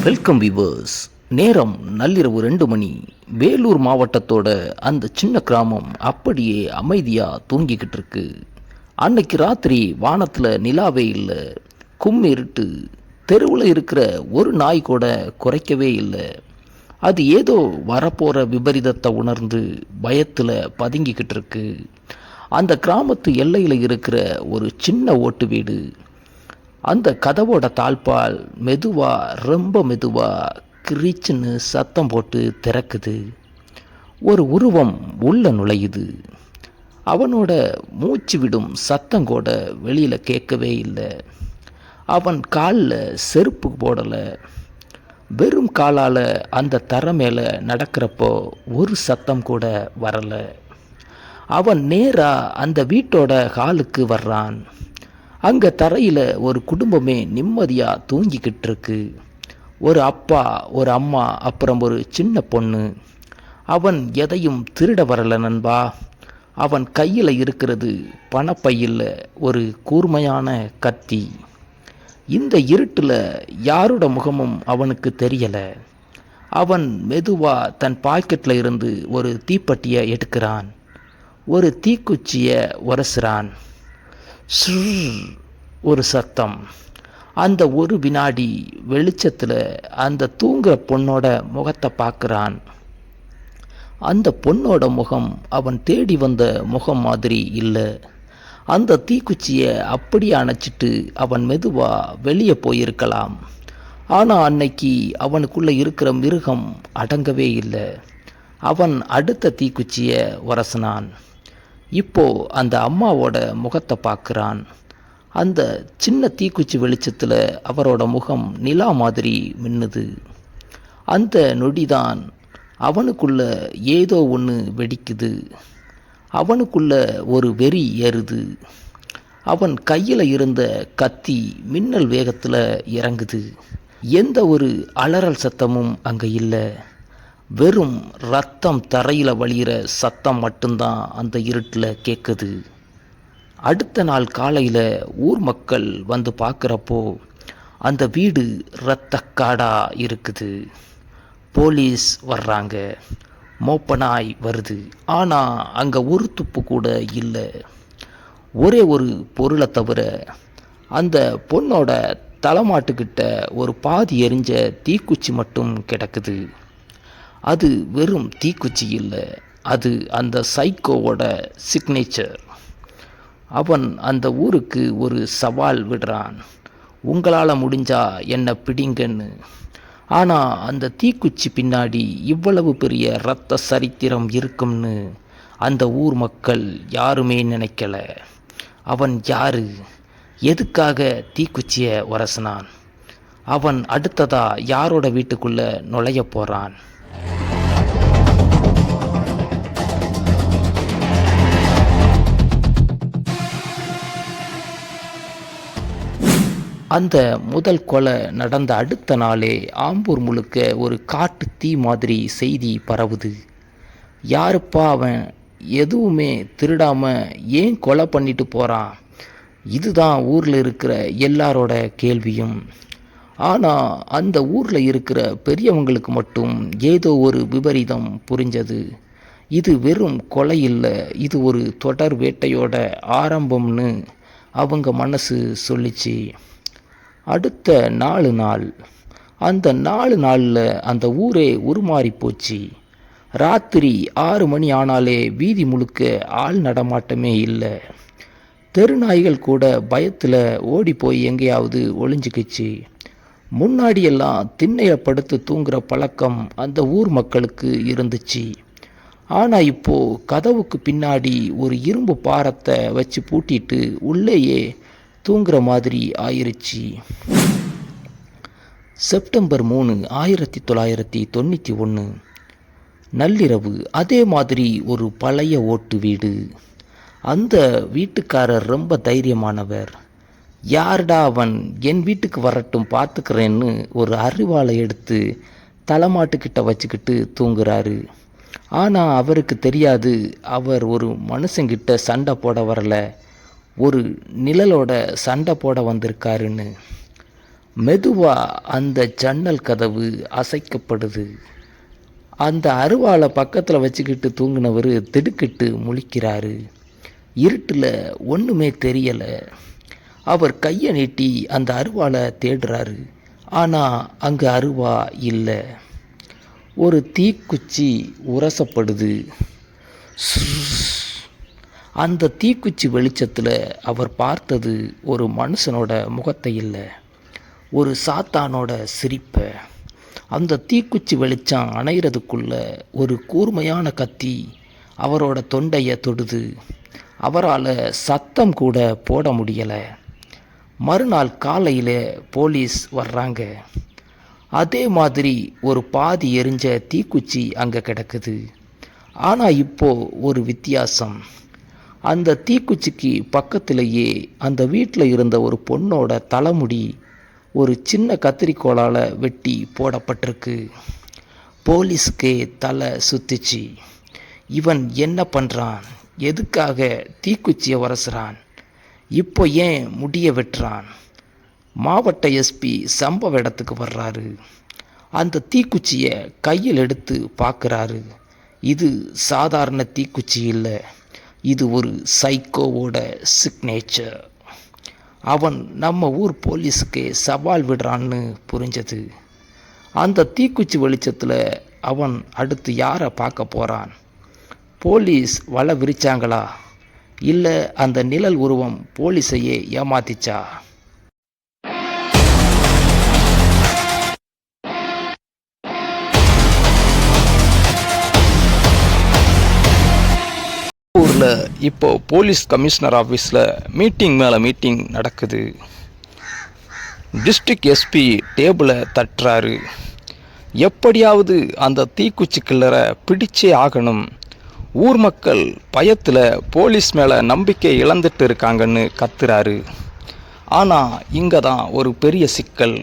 Welcome viewers. நேரம் நள்ளிரவு 2 மணி. வேலூர் மாவட்டத்தோட அந்த சின்ன கிராமம் அப்படியே அமைதியாக தூங்கிக்கிட்டு இருக்கு. அன்னைக்கு ராத்திரி வானத்தில் நிலாவே இல்லை, இருட்டு. தெருவில் இருக்கிற ஒரு நாய் கூட குறைக்கவே இல்லை. அது ஏதோ வரப்போகிற விபரீதத்தை உணர்ந்து பயத்தில் பதுங்கிக்கிட்டு இருக்கு. அந்த கிராமத்து எல்லையில் இருக்கிற ஒரு சின்ன ஓட்டு வீடு. அந்த கதவோட தாழ்பால் ரொம்ப மெதுவாக கிரீச்சுன்னு சத்தம் போட்டு திறக்குது. ஒரு உருவம் உள்ள நுழையுது. அவனோட மூச்சு விடும் சத்தம் கூட வெளியில் கேட்கவே இல்லை. அவன் காலில் செருப்பு போடலை. வெறும் காலால் அந்த தரை மேலே நடக்கிறப்போ ஒரு சத்தம் கூட வரலை. அவன் நேராக அந்த வீட்டோட ஹாலுக்கு வர்றான். அங்கே தரையில் ஒரு குடும்பமே நிம்மதியாக தூங்கிக்கிட்டு இருக்கு. ஒரு அப்பா, ஒரு அம்மா, அப்புறம் ஒரு சின்ன பொண்ணு. அவன் எதையும் திருட வரல நண்பா. அவன் கையில் இருக்கிறது பணப்பையில் ஒரு கூர்மையான கத்தி. இந்த இருட்டில் யாரோட முகமும் அவனுக்கு தெரியலை. அவன் மெதுவாக தன் பாக்கெட்டில் இருந்து ஒரு தீப்பெட்டியை எடுக்கிறான். ஒரு தீக்குச்சியை உரசுறான். ஒரு சத்தம். அந்த ஒரு வினாடி வெளிச்சத்தில் அந்த தூங்குற பொண்ணோட முகத்தை பார்க்குறான். அந்த பொண்ணோட முகம் அவன் தேடி வந்த முகம் மாதிரி இல்லை. அந்த தீக்குச்சியை அப்படியே அணைச்சிட்டு அவன் மெதுவாக வெளியே போயிருக்கலாம். ஆனால் அன்னைக்கு அவனுக்குள்ளே இருக்கிற மிருகம் அடங்கவே இல்லை. அவன் அடுத்த தீக்குச்சியை உரசினான். இப்போ அந்த அம்மாவோட முகத்தை பார்க்குறான். அந்த சின்ன தீக்குச்சி வெளிச்சத்தில் அவரோட முகம் நிலா மாதிரி மின்னுது. அந்த நொடிதான் அவனுக்குள்ள ஏதோ ஒன்று வெடிக்குது. அவனுக்குள்ள ஒரு வெறி ஏறுது. அவன் கையில் இருந்த கத்தி மின்னல் வேகத்தில் இறங்குது. எந்த ஒரு அலறல் சத்தமும் அங்கே இல்லை. வெறும் ரத்தம் தரையில் வழிகிற சத்தம் மட்டும்தான் அந்த இருட்டில் கேட்குது. அடுத்த நாள் காலையில் ஊர் மக்கள் வந்து பார்க்குறப்போ அந்த வீடு இரத்தக்காடாக இருக்குது. போலீஸ் வர்றாங்க, மோப்பனாய் வருது. ஆனால் அங்கே ஒரு துப்பு கூட இல்லை. ஒரே ஒரு பொருளை தவிர அந்த பொண்ணோட தலைமாட்டுக்கிட்ட ஒரு பாதி எரிஞ்ச தீக்குச்சி மட்டும் கிடக்குது. அது வெறும் தீக்குச்சி இல்லை, அது அந்த சைக்கோவோட சிக்னேச்சர். அவன் அந்த ஊருக்கு ஒரு சவால் விடுறான். உங்களால் முடிஞ்சா என்னை பிடிங்கன்னு. ஆனால் அந்த தீக்குச்சி பின்னாடி இவ்வளவு பெரிய இரத்த சரித்திரம் இருக்கும்னு அந்த ஊர் மக்கள் யாருமே நினைக்கல. அவன் யாரு? எதுக்காக தீக்குச்சியை உரசினான்? அவன் அடுத்ததா யாரோட வீட்டுக்குள்ளே நுழைய போகிறான்? அந்த முதல் கொலை நடந்த அடுத்த நாளே ஆம்பூர் முழுக்க ஒரு காட்டு தீ மாதிரி செய்தி பரவுது. யாருப்பா அவன்? எதுவுமே திருடாமல் ஏன் கொலை பண்ணிட்டு போகிறான்? இதுதான் ஊரில் இருக்கிற எல்லாரோட கேள்வியும். ஆனால் அந்த ஊரில் இருக்கிற பெரியவங்களுக்கு மட்டும் ஏதோ ஒரு விபரீதம் புரிஞ்சது. இது வெறும் கொலை இல்லை, இது ஒரு தொடர் வேட்டையோட ஆரம்பம்னு அவங்க மனசு சொல்லிச்சு. அடுத்த 4 நாள், அந்த 4 நாளில் அந்த ஊரே உருமாறி போச்சு. ராத்திரி 6 மணி ஆனாலே வீதி முழுக்க ஆள் நடமாட்டமே இல்லை. தெருநாய்கள் கூட பயத்தில் ஓடி போய் எங்கேயாவது ஒளிஞ்சுக்கிச்சு. முன்னாடியெல்லாம் திண்ணையில் படுத்து தூங்குற பழக்கம் அந்த ஊர் மக்களுக்கு இருந்துச்சு. ஆனால் இப்போது கதவுக்கு பின்னாடி ஒரு இரும்பு பாரத்தை வச்சு பூட்டிட்டு உள்ளேயே தூங்குற மாதிரி ஆயிருச்சு. செப்டம்பர் 3, 1991 நள்ளிரவு. அதே மாதிரி ஒரு பழைய ஓட்டு வீடு. அந்த வீட்டுக்காரர் ரொம்ப தைரியமானவர். யாருடா அவன், என் வீட்டுக்கு வரட்டும் பார்த்துக்கிறேன்னு ஒரு அரிவாளை எடுத்து தலைமாட்டுக்கிட்ட வச்சுக்கிட்டு தூங்குறாரு. ஆனால் அவருக்கு தெரியாது, அவர் ஒரு மனுஷங்கிட்ட சண்டை போட வரல, ஒரு நிழலோட சண்டை போட வந்திருக்காருன்னு. மெதுவா அந்த ஜன்னல் கதவு அசைக்கப்படுது. அந்த அருவாளை பக்கத்தில் வச்சுக்கிட்டு தூங்கினவர் திடுக்கிட்டு முழிக்கிறாரு. இருட்டில் ஒன்றுமே தெரியலை. அவர் கையை நீட்டி அந்த அருவாளை தேடுறாரு. ஆனால் அங்கே அருவா இல்லை. ஒரு தீக்குச்சி உரசப்படுது. அந்த தீக்குச்சி வெளிச்சத்தில் அவர் பார்த்தது ஒரு மனுஷனோட முகத்தை இல்லை, ஒரு சாத்தானோட சிரிப்பை. அந்த தீக்குச்சி வெளிச்சம் அணைகிறதுக்குள்ள ஒரு கூர்மையான கத்தி அவரோட தொண்டையை தொடுது. அவரால் சத்தம் கூட போட முடியலை. மறுநாள் காலையில் போலீஸ் வர்றாங்க. அதே மாதிரி ஒரு பாதி எரிஞ்ச தீக்குச்சி அங்கே கிடக்குது. ஆனால் இப்போது ஒரு வித்தியாசம். அந்த தீக்குச்சிக்கு பக்கத்திலேயே அந்த வீட்டில் இருந்த ஒரு பொண்ணோட தலைமுடி ஒரு சின்ன கத்திரிக்கோளால் வெட்டி போடப்பட்டிருக்கு. போலீஸ்க்கே தலை சுத்திச்சு. இவன் என்ன பண்ணுறான்? எதுக்காக தீக்குச்சியை உரசுறான்? இப்போ ஏன் முடிய வெட்டுறான்? மாவட்ட எஸ்பி சம்பவ இடத்துக்கு வர்றாரு. அந்த தீக்குச்சியை கையில் எடுத்து பார்க்குறாரு. இது சாதாரண தீக்குச்சி இல்லை, இது ஒரு சைக்கோவோட சிக்னேச்சர். அவன் நம்ம ஊர் போலீஸுக்கு சவால் விடுறான்னு புரிஞ்சது. அந்த தீக்குச்சி வெளிச்சத்தில் அவன் அடுத்து யாரை பார்க்க போகிறான்? போலீஸ் வலை விரிச்சாங்களா, இல்லை அந்த நிழல் உருவம் போலீஸையே ஏமாத்திச்சா? ஊரில் இப்போ போலீஸ் கமிஷனர் ஆஃபீஸில் மீட்டிங் மேலே மீட்டிங் நடக்குது. டிஸ்ட்ரிக்ட் எஸ்பி டேபிளை தட்டுறாரு. எப்படியாவது அந்த தீக்குச்சி கில்லரை பிடிச்சே ஆகணும். ஊர் மக்கள் பயத்தில் போலீஸ் மேலே நம்பிக்கை இழந்துட்டு இருக்காங்கன்னு கத்துறாரு. ஆனால் இங்கே தான் ஒரு பெரிய சிக்கல்.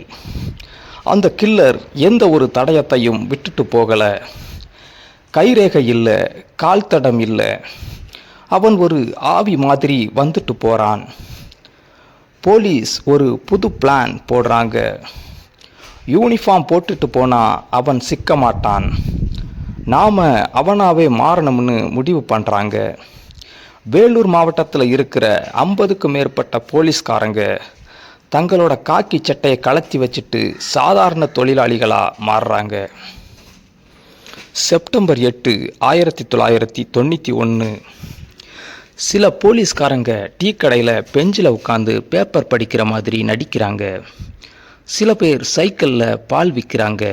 அந்த கில்லர் எந்த ஒரு தடயத்தையும் விட்டுட்டு போகலை. கைரேகை இல்லை, கால் தடம் இல்லை. அவன் ஒரு ஆவி மாதிரி வந்துட்டு போகிறான். போலீஸ் ஒரு புது பிளான் போடுறாங்க. யூனிஃபார்ம் போட்டுட்டு போனால் அவன் சிக்க மாட்டான். நாம் அவனாவே மாறணும்னு முடிவு பண்ணுறாங்க. வேலூர் மாவட்டத்தில் இருக்கிற 50க்கும் மேற்பட்ட போலீஸ்காரங்க தங்களோட காக்கி சட்டையை கலத்தி வச்சுட்டு சாதாரண தொழிலாளிகளாக மாறுறாங்க. செப்டம்பர் 8, 1991. சில போலீஸ்காரங்க டீ கடையில் பெஞ்சில் உட்காந்து பேப்பர் படிக்கிற மாதிரி நடிக்கிறாங்க. சில பேர் சைக்கிளில் பால் விற்கிறாங்க.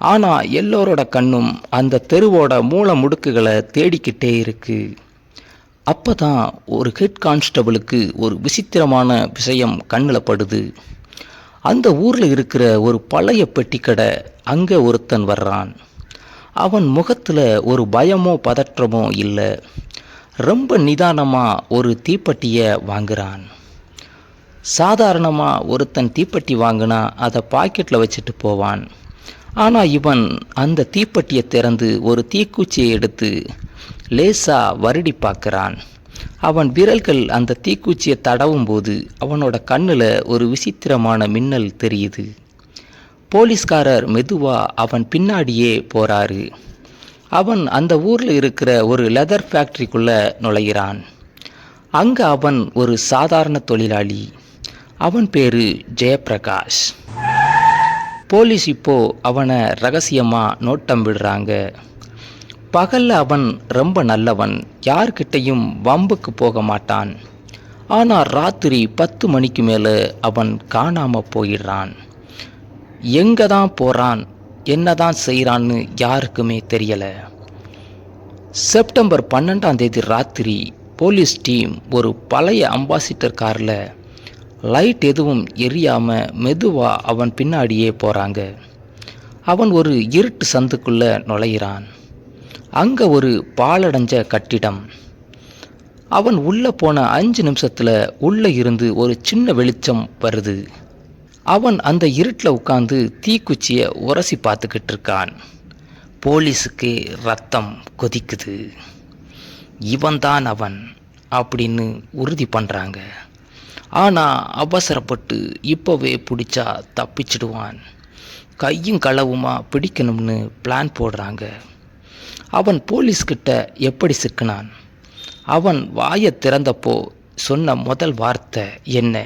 ஆனால் எல்லோரோட கண்ணும் அந்த தெருவோட மூல முடுக்குகளை தேடிக்கிட்டே இருக்கு. அப்போ தான் ஒரு ஹெட் கான்ஸ்டபிளுக்கு ஒரு விசித்திரமான விஷயம் கண்ணில் படுது. அந்த ஊரில் இருக்கிற ஒரு பழைய பெட்டிக்கடை அங்கே ஒருத்தன் வர்றான். அவன் முகத்தில் ஒரு பயமோ பதற்றமோ இல்லை. ரொம்ப நிதானமாக ஒரு தீப்பெட்டியை வாங்குறான். சாதாரணமாக ஒருத்தன் தீப்பெட்டி வாங்கினா அதை பாக்கெட்டில் வச்சுட்டு போவான். ஆனால் இவன் அந்த தீப்பெட்டியை திறந்து ஒரு தீக்குச்சியை எடுத்து லேசாக வருடி பார்க்குறான். அவன் விரல்கள் அந்த தீக்குச்சியை தடவும் போது அவனோட கண்ணில் ஒரு விசித்திரமான மின்னல் தெரியுது. போலீஸ்காரர் மெதுவாக அவன் பின்னாடியே போகிறாரு. அவன் அந்த ஊரில் இருக்கிற ஒரு லெதர் ஃபேக்ட்ரிக்குள்ளே நுழைகிறான். அங்கே அவன் ஒரு சாதாரண தொழிலாளி. அவன் பேர் ஜெயப்பிரகாஷ். போலீஸ் இப்போது அவனை ரகசியமாக நோட்டம் விடுறாங்க. பகலில் அவன் ரொம்ப நல்லவன், யார்கிட்டையும் வம்புக்கு போக மாட்டான். ஆனால் ராத்திரி 10 மணிக்கு மேலே அவன் காணாமல் போயிடுறான். எங்கே தான் போகிறான், என்ன தான் செய்கிறான்னு யாருக்குமே தெரியலை. செப்டம்பர் 12 ராத்திரி போலீஸ் டீம் ஒரு பழைய அம்பாசிடர் காரில் லைட் எதுவும் எரியாமல் மெதுவாக அவன் பின்னாடியே போகிறாங்க. அவன் ஒரு இருட்டு சந்துக்குள்ளே நுழையிறான். அங்கே ஒரு பாழடைஞ்ச கட்டிடம். அவன் உள்ளே போன 5 நிமிஷத்தில் உள்ளே இருந்து ஒரு சின்ன வெளிச்சம் வருது. அவன் அந்த இருட்டில் உட்காந்து தீக்குச்சியை உரசி பார்த்துக்கிட்டு இருக்கான். போலீஸுக்கு ரத்தம் கொதிக்குது. இவன் தான் அவன் அப்படின்னு உறுதி பண்ணுறாங்க. ஆனால் அவசரப்பட்டு இப்போவே பிடிச்சா தப்பிச்சிடுவான். கையும் களவுமா பிடிக்கணும்னு பிளான் போடுறாங்க. அவன் போலீஸ்கிட்ட எப்படி சிக்கினான்? அவன் வாயை திறந்தப்போ சொன்ன முதல் வார்த்தை என்ன?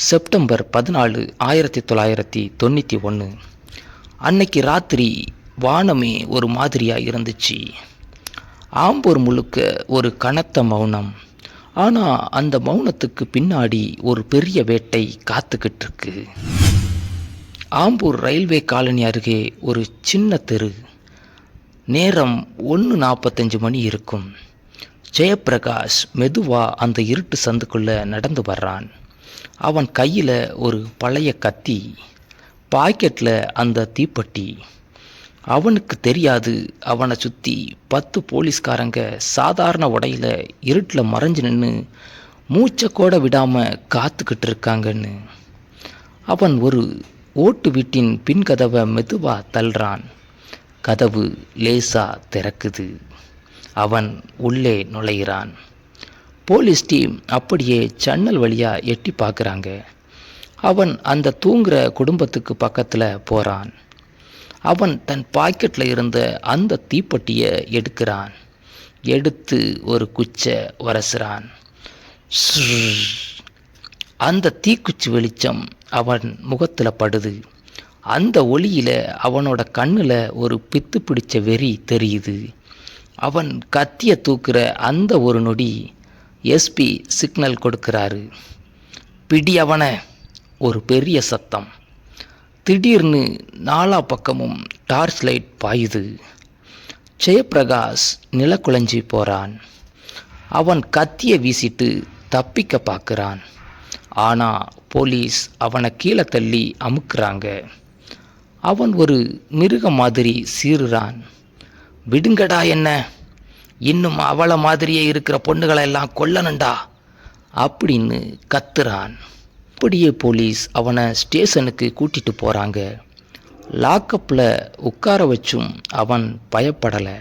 செப்டம்பர் 14, 1991. அன்னைக்கு ராத்திரி வானமே ஒரு மாதிரியாக இருந்துச்சு. ஆம்பூர் முழுக்க ஒரு கனத்த மௌனம். ஆனால் அந்த மௌனத்துக்கு பின்னாடி ஒரு பெரிய வேட்டை காத்துக்கிட்டு இருக்கு. ஆம்பூர் ரயில்வே காலனி அருகே ஒரு சின்ன தெரு. நேரம் 1:45 மணி இருக்கும். ஜெயப்பிரகாஷ் மெதுவாக அந்த இருட்டு சந்துக்குள்ளே நடந்து வர்றான். அவன் கையில் ஒரு பழைய கத்தி, பாக்கெட்டில் அந்த தீப்பெட்டி. அவனுக்கு தெரியாது, அவனை சுற்றி 10 போலீஸ்காரங்க சாதாரண உடையில் இருட்டில் மறைஞ்சு நின்று மூச்சை கூட விடாமல் காத்துக்கிட்டு இருக்காங்கன்னு. அவன் ஒரு ஓட்டு வீட்டின் பின்கதவை மெதுவாக தள்ளுறான். கதவு லேசாக திறக்குது. அவன் உள்ளே நுழைகிறான். போலீஸ் டீம் அப்படியே ஜன்னல் வழியாக எட்டி பார்க்குறாங்க. அவன் அந்த தூங்குற குடும்பத்துக்கு பக்கத்தில் போகிறான். அவன் தன் பாக்கெட்டில் இருந்த அந்த தீப்பெட்டியை எடுக்கிறான். எடுத்து ஒரு குச்சை உரசுறான். அந்த தீக்குச்சி வெளிச்சம் அவன் முகத்தில் படுது. அந்த ஒளியில் அவனோட கண்ணில் ஒரு பித்து பிடிச்ச வெறி தெரியுது. அவன் கத்தியை தூக்குற அந்த ஒரு நொடி எஸ்பி சிக்னல் கொடுக்கிறாரு. பிடி அவனை! ஒரு பெரிய சத்தம். திடீர்னு நாலா பக்கமும் டார்ச் லைட் பாயுது. ஜெயப்பிரகாஷ் நிலக்குலைஞ்சி போகிறான். அவன் கத்தியை வீசிட்டு தப்பிக்க பார்க்குறான். ஆனால் போலீஸ் அவனை கீழே தள்ளி அமுக்குறாங்க. அவன் ஒரு மிருகம் மாதிரி சீறுறான். விடுங்கடா என்ன, இன்னும் அவளை மாதிரியே இருக்கிற பொண்ணுகளை எல்லாம் கொல்லணுண்டா அப்படின்னு கத்துறான். அப்படியே போலீஸ் அவனை ஸ்டேஷனுக்கு கூட்டிட்டு போகிறாங்க. லாக்கப்பில் உட்கார வச்சும் அவன் பயப்படலை.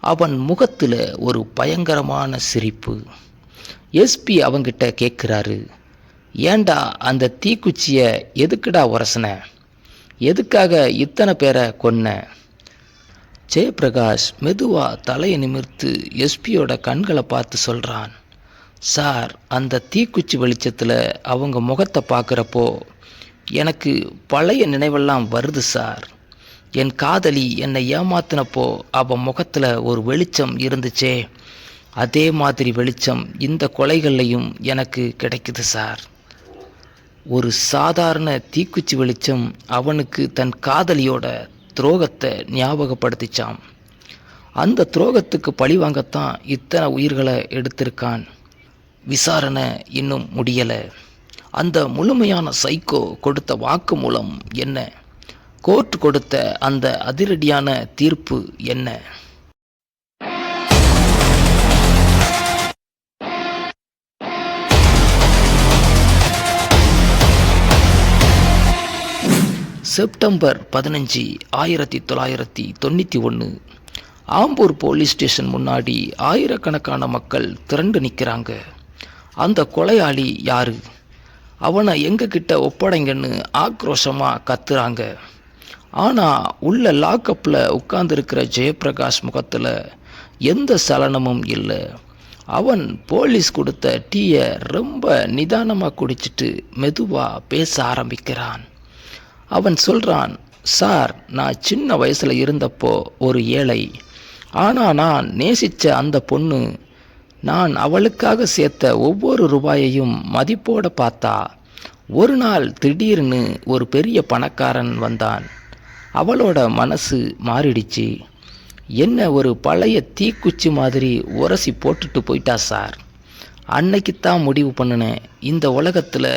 அவன் முகத்தில் ஒரு பயங்கரமான சிரிப்பு. எஸ்பி அவங்கிட்ட கேட்குறாரு, ஏண்டா அந்த தீக்குச்சியை எதுக்குடா உரசன? எதுக்காக இத்தனை பேரை கொன்ன? ஜெயப்பிரகாஷ் மெதுவாக தலையை நிமிர்த்து எஸ்பியோட கண்களை பார்த்து சொல்கிறான், சார், அந்த தீக்குச்சி வெளிச்சத்தில் அவங்க முகத்தை பார்க்குறப்போ எனக்கு பழைய நினைவெல்லாம் வருது சார். என் காதலி என்னை ஏமாத்தினப்போ அவன் முகத்தில் ஒரு வெளிச்சம் இருந்துச்சே, அதே மாதிரி வெளிச்சம் இந்த கொலைகள்லையும் எனக்கு கிடைக்குது சார். ஒரு சாதாரண தீக்குச்சி வெளிச்சம் அவனுக்கு தன் காதலியோட துரோகத்தை ஞாபகப்படுத்திச்சான். அந்த துரோகத்துக்கு பழிவாங்கத்தான் இத்தனை உயிர்களை எடுத்திருக்கான். விசாரணை இன்னும் முடியலை. அந்த முழுமையான சைக்கோ கொடுத்த வாக்கு மூலம் என்ன? கோர்ட் கொடுத்த அந்த அதிரடியான தீர்ப்பு என்ன? செப்டம்பர் 15, 1991. ஆம்பூர் போலீஸ் ஸ்டேஷன் முன்னாடி ஆயிரக்கணக்கான மக்கள் திரண்டு நிற்கிறாங்க. அந்த கொலையாளி யாரு? அவனை எங்ககிட்ட ஒப்படைங்கன்னு ஆக்ரோஷமாக கத்துறாங்க. ஆனால் உள்ள லாக்கப்பில் உட்கார்ந்துருக்கிற ஜெயப்பிரகாஷ் முகத்தில் எந்த சலனமும் இல்லை. அவன் போலீஸ் கொடுத்த டீயை ரொம்ப நிதானமாக குடிச்சிட்டு மெதுவாக பேச ஆரம்பிக்கிறான். அவன் சொல்கிறான், சார், நான் சின்ன வயசில் இருந்தப்போ ஒரு ஏழை. ஆனால் நான் நேசித்த அந்த பொண்ணு, நான் அவளுக்காக சேர்த்த ஒவ்வொரு ரூபாயையும் மதிப்போட பார்த்தா. ஒரு நாள் திடீர்னு ஒரு பெரிய பணக்காரன் வந்தான். அவளோட மனசு மாறிடுச்சு. என்ன ஒரு பழைய தீக்குச்சி மாதிரி உரசி போட்டுட்டு போயிட்டா சார். அன்னைக்குத்தான் முடிவு பண்ணினேன், இந்த உலகத்தில்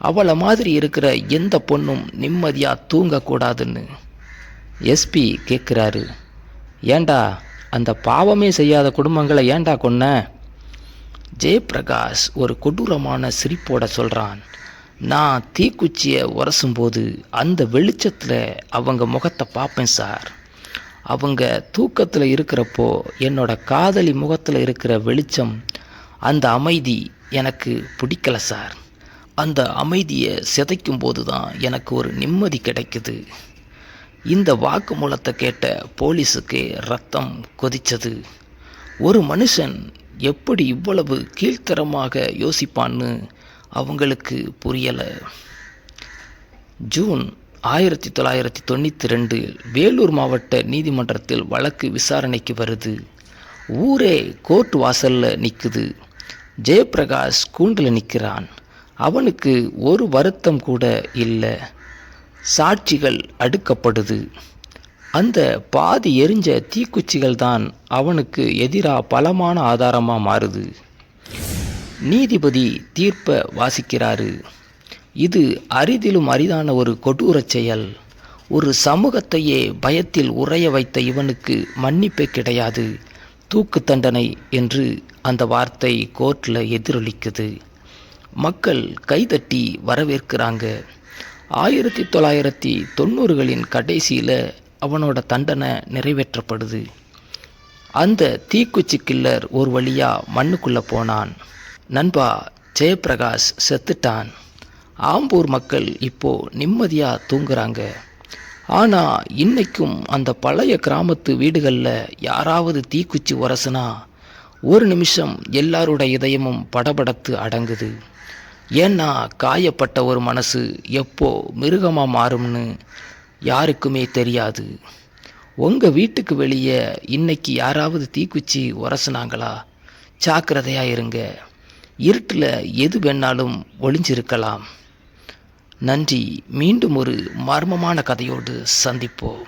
அவளை மாதிரி இருக்கிற எந்த பொண்ணும் நிம்மதியாக தூங்கக்கூடாதுன்னு. எஸ்பி கேட்குறாரு, ஏண்டா அந்த பாவமே செய்யாத குடும்பங்களை ஏண்டா கொன்ன? ஜெயப்பிரகாஷ் ஒரு கொடூரமான சிரிப்போட சொல்கிறான், நான் தீக்குச்சியை உரசும்போது அந்த வெளிச்சத்தில் அவங்க முகத்தை பார்ப்பேன் சார். அவங்க தூக்கத்தில் இருக்கிறப்போ என்னோட காதலி முகத்தில் இருக்கிற வெளிச்சம், அந்த அமைதி எனக்கு பிடிக்கல சார். அந்த அமைதியை சிதைக்கும் போது தான் எனக்கு ஒரு நிம்மதி கிடைக்குது. இந்த வாக்குமூலத்தை கேட்ட போலீஸுக்கு ரத்தம் கொதிச்சது. ஒரு மனுஷன் எப்படி இவ்வளவு கீழ்த்தரமாக யோசிப்பான்னு அவங்களுக்கு புரியலை. ஜூன் 1992 வேலூர் மாவட்ட நீதிமன்றத்தில் வழக்கு விசாரணைக்கு வருது. ஊரே கோர்ட் வாசல்ல நிற்குது. ஜெயப்பிரகாஷ் கூண்டில் நிற்கிறான். அவனுக்கு ஒரு வருத்தம் கூட இல்லை. சாட்சிகள் அடுக்கப்படுது. அந்த பாதி எரிஞ்ச தீக்குச்சிகள் தான் அவனுக்கு எதிராக பலமான ஆதாரமாக மாறுது. நீதிபதி தீர்ப்பை வாசிக்கிறாரு. இது அரிதிலும் அரிதான ஒரு கொடூரச் செயல். ஒரு சமூகத்தையே பயத்தில் உறைய வைத்த இவனுக்கு மன்னிப்பே கிடையாது, தூக்கு தண்டனை என்று அந்த வார்த்தை கோர்ட்டில் எதிரொலிக்குது. மக்கள் கைதட்டி வரவேற்கிறாங்க. 1990களின் கடைசியில் அவனோட தண்டனை நிறைவேற்றப்படுது. அந்த தீக்குச்சி கில்லர் ஒரு வழியா மண்ணுக்குள்ளே போனான். நண்பா, ஜெயப்பிரகாஷ் செத்துட்டான். ஆம்பூர் மக்கள் இப்போ நிம்மதியாக தூங்குறாங்க. ஆனால் இன்னைக்கும் அந்த பழைய கிராமத்து வீடுகளில் யாராவது தீக்குச்சி உரசுனா ஒரு நிமிஷம் எல்லாரோட இதயமும் படபடத்து அடங்குது. ஏன்னா காயப்பட்ட ஒரு மனசு எப்போ மிருகமாக மாறும்னு யாருக்குமே தெரியாது. உங்கள் வீட்டுக்கு வெளியே இன்னைக்கு யாராவது தீக்குச்சி உரசுனாங்களா? ஜாக்கிரதையாக இருங்க. இருட்டில் எது வேணாலும் ஒளிஞ்சிருக்கலாம். நன்றி. மீண்டும் ஒரு மர்மமான கதையோடு சந்திப்போம்.